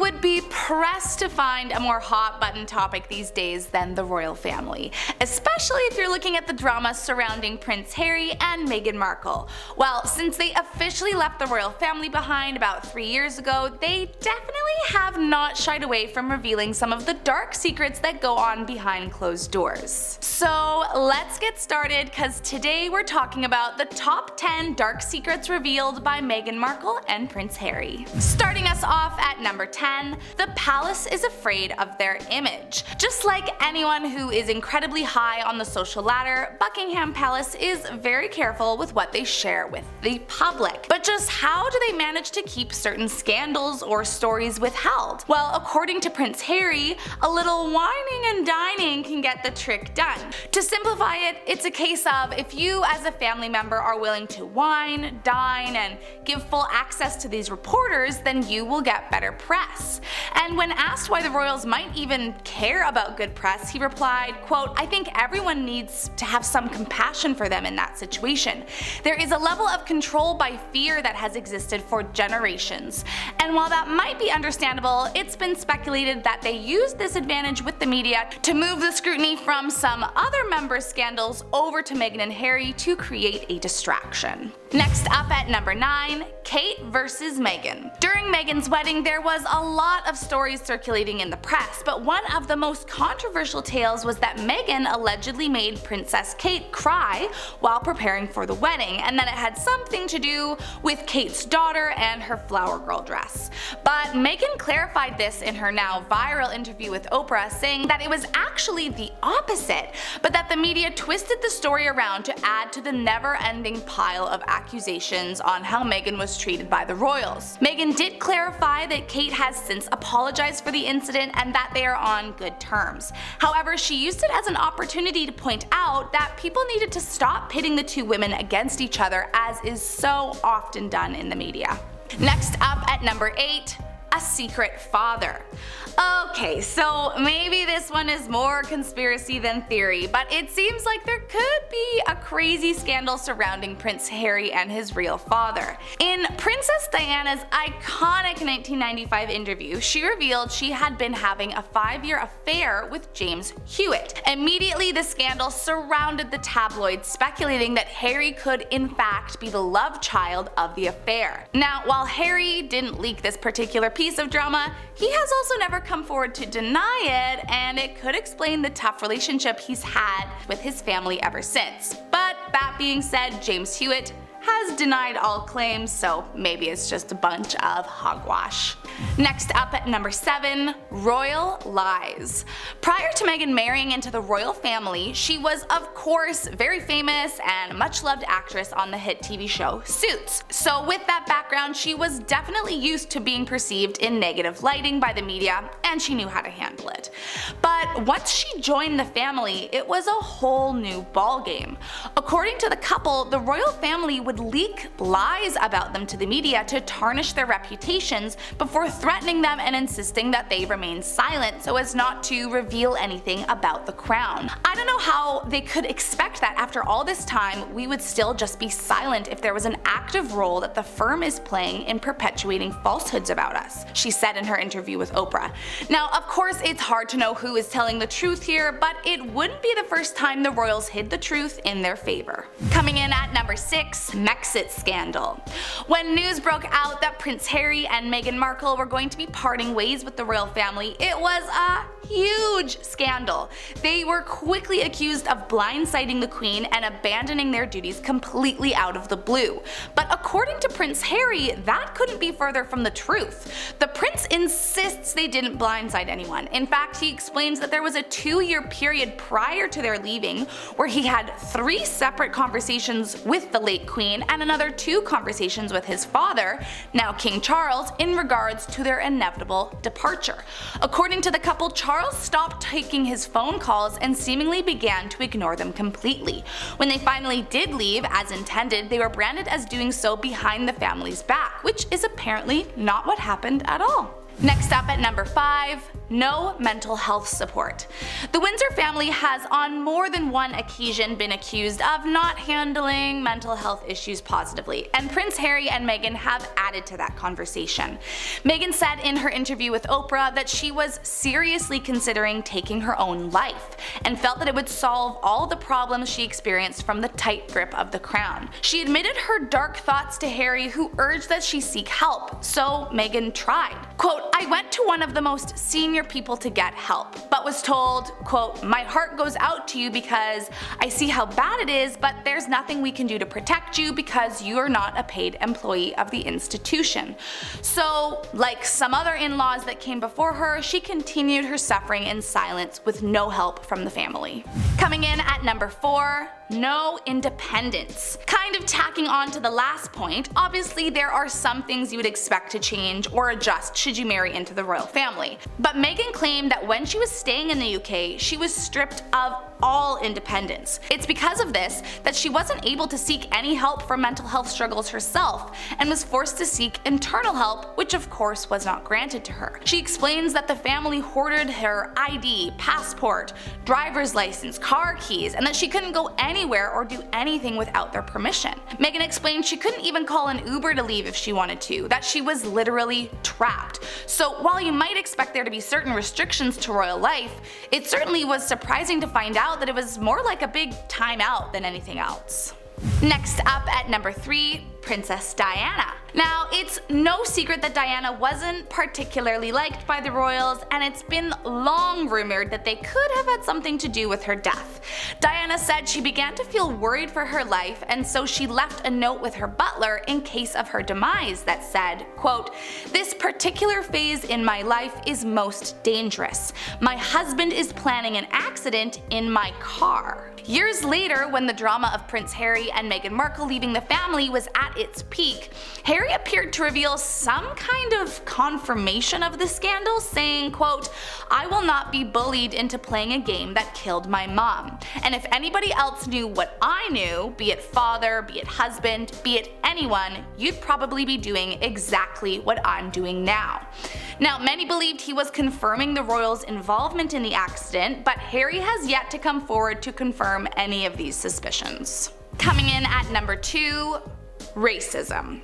would be pressed to find a more hot button topic these days than the royal family, especially if you're looking at the drama surrounding Prince Harry and Meghan Markle. Well, since they officially left the royal family behind about 3 years ago, they definitely have not shied away from revealing some of the dark secrets that go on behind closed doors. So let's get started, because today we're talking about the top 10 dark secrets revealed by Meghan Markle and Prince Harry. Starting us off at number 10, the palace is afraid of their image. Just like anyone who is incredibly high on the social ladder, Buckingham Palace is very careful with what they share with the public. But just how do they manage to keep certain scandals or stories withheld? Well, according to Prince Harry, a little whining and dining can get the trick done. To simplify it, it's a case of if you as a family member are willing to wine, dine, and give full access to these reporters, then you will get better press. And when asked why the royals might even care about good press, he replied, quote, "I think everyone needs to have some compassion for them in that situation. There is a level of control by fear that has existed for generations. And while that might be understandable, it's been speculated that they used this advantage with the media to move the scrutiny from some other members' scandals over to Meghan and Harry to create a distraction." Next up at number 9, Kate versus Meghan. During Meghan's wedding, there was a lot of stories circulating in the press, but one of the most controversial tales was that Meghan allegedly made Princess Kate cry while preparing for the wedding, and that it had something to do with Kate's daughter and her flower girl dress. But Meghan clarified this in her now viral interview with Oprah, saying that it was actually the opposite, but that the media twisted the story around to add to the never-ending pile of accusations on how Meghan was treated by the royals. Meghan did clarify that Kate has since apologized for the incident and that they are on good terms. However, she used it as an opportunity to point out that people needed to stop pitting the two women against each other, as is so often done in the media. Next up at number 8, a secret father. Okay, so maybe this one is more conspiracy than theory, but it seems like there could be a crazy scandal surrounding Prince Harry and his real father. In Princess Diana's iconic 1995 interview, she revealed she had been having a 5-year affair with James Hewitt. Immediately, the scandal surrounded the tabloids, speculating that Harry could in fact be the love child of the affair. Now, while Harry didn't leak this particular piece of drama, he has also never come forward to deny it, and it could explain the tough relationship he's had with his family ever since. But that being said, James Hewitt has denied all claims, so maybe it's just a bunch of hogwash. Next up at number 7, royal lies. Prior to Meghan marrying into the royal family, she was of course very famous and much loved actress on the hit TV show Suits. So with that background, she was definitely used to being perceived in negative lighting by the media, and she knew how to handle it. But once she joined the family, it was a whole new ballgame. According to the couple, the royal family would leak lies about them to the media to tarnish their reputations before threatening them and insisting that they remain silent so as not to reveal anything about the crown. I don't know how they could expect that after all this time we would still just be silent if there was an active role that the firm is playing in perpetuating falsehoods about us, she said in her interview with Oprah. Now, of course, it's hard to know who is telling the truth here, but it wouldn't be the first time the royals hid the truth in their favor. Coming in at number 6, Mexit Scandal. When news broke out that Prince Harry and Meghan Markle were going to be parting ways with the royal family, it was a huge scandal. They were quickly accused of blindsiding the Queen and abandoning their duties completely out of the blue. But according to Prince Harry, that couldn't be further from the truth. The prince insists they didn't blindside anyone. In fact, he explains that there was a 2-year period prior to their leaving where he had 3 separate conversations with the late Queen and another 2 conversations with his father, now King Charles, in regards to their inevitable departure. According to the couple, Charles stopped taking his phone calls and seemingly began to ignore them completely. When they finally did leave, as intended, they were branded as doing so behind the family's back, which is apparently not what happened at all. Next up at number 5, no mental health support. The Windsor family has on more than one occasion been accused of not handling mental health issues positively, and Prince Harry and Meghan have added to that conversation. Meghan said in her interview with Oprah that she was seriously considering taking her own life, and felt that it would solve all the problems she experienced from the tight grip of the crown. She admitted her dark thoughts to Harry, who urged that she seek help, so Meghan tried. Quote, "I went to one of the most senior people to get help, but was told, quote, 'My heart goes out to you because I see how bad it is, but there's nothing we can do to protect you because you're not a paid employee of the institution.' So, like some other in-laws that came before her, she continued her suffering in silence with no help from the family." Coming in at number 4, no independence. Kind of tacking on to the last point, obviously there are some things you would expect to change or adjust should you marry into the royal family. But Meghan claimed that when she was staying in the UK, she was stripped of all independence. It's because of this that she wasn't able to seek any help for mental health struggles herself, and was forced to seek internal help, which of course was not granted to her. She explains that the family hoarded her ID, passport, driver's license, car keys, and that she couldn't go anywhere or do anything without their permission. Meghan explained she couldn't even call an Uber to leave if she wanted to, that she was literally trapped. So while you might expect there to be certain restrictions to royal life, it certainly was surprising to find out that it was more like a big time out than anything else. Next up at number 3, Princess Diana. Now, it's no secret that Diana wasn't particularly liked by the royals, and it's been long rumored that they could have had something to do with her death. Diana said she began to feel worried for her life, and so she left a note with her butler in case of her demise that said, quote, "This particular phase in my life is most dangerous. My husband is planning an accident in my car." Years later, when the drama of Prince Harry and Meghan Markle leaving the family was at its peak, Harry appeared to reveal some kind of confirmation of the scandal, saying, quote, "I will not be bullied into playing a game that killed my mom. And if anybody else knew what I knew, be it father, be it husband, be it anyone, you'd probably be doing exactly what I'm doing now." Now, many believed he was confirming the royals' involvement in the accident, but Harry has yet to come forward to confirm any of these suspicions. Coming in at number 2, racism.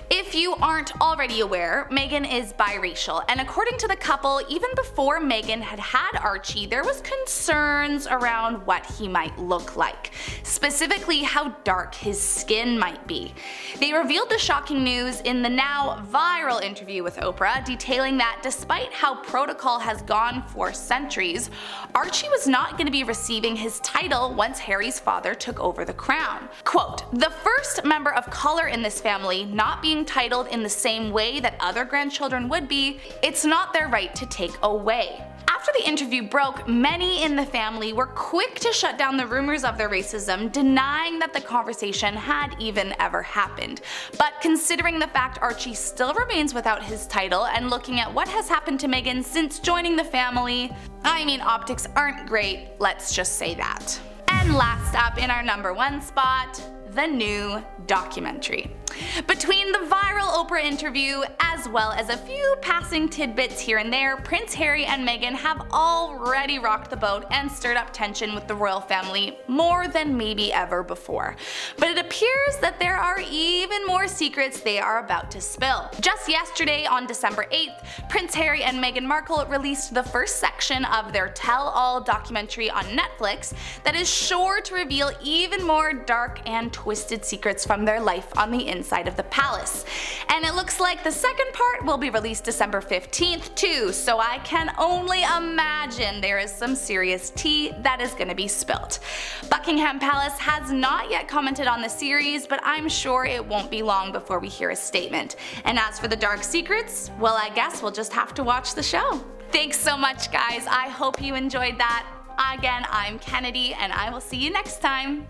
If you aren't already aware, Meghan is biracial, and according to the couple, even before Meghan had Archie, there was concerns around what he might look like, specifically how dark his skin might be. They revealed the shocking news in the now viral interview with Oprah, detailing that despite how protocol has gone for centuries, Archie was not going to be receiving his title once Harry's father took over the crown. Quote, "The first member of color in this family not being titled in the same way that other grandchildren would be, it's not their right to take away." After the interview broke, many in the family were quick to shut down the rumors of their racism, denying that the conversation had even ever happened. But considering the fact Archie still remains without his title, and looking at what has happened to Meghan since joining the family, I mean, optics aren't great, let's just say that. And last up in our number 1 spot, the new documentary. Between the viral Oprah interview, as well as a few passing tidbits here and there, Prince Harry and Meghan have already rocked the boat and stirred up tension with the royal family more than maybe ever before. But it appears that there are even more secrets they are about to spill. Just yesterday, on December 8th, Prince Harry and Meghan Markle released the first section of their tell-all documentary on Netflix that is sure to reveal even more dark and twisted secrets from their life on the inside of the palace. And it looks like the second part will be released December 15th too, so I can only imagine there is some serious tea that is going to be spilt. Buckingham Palace has not yet commented on the series, but I'm sure it won't be long before we hear a statement. And as for the dark secrets, well, I guess we'll just have to watch the show. Thanks so much, guys. I hope you enjoyed that. Again, I'm Kennedy, and I will see you next time.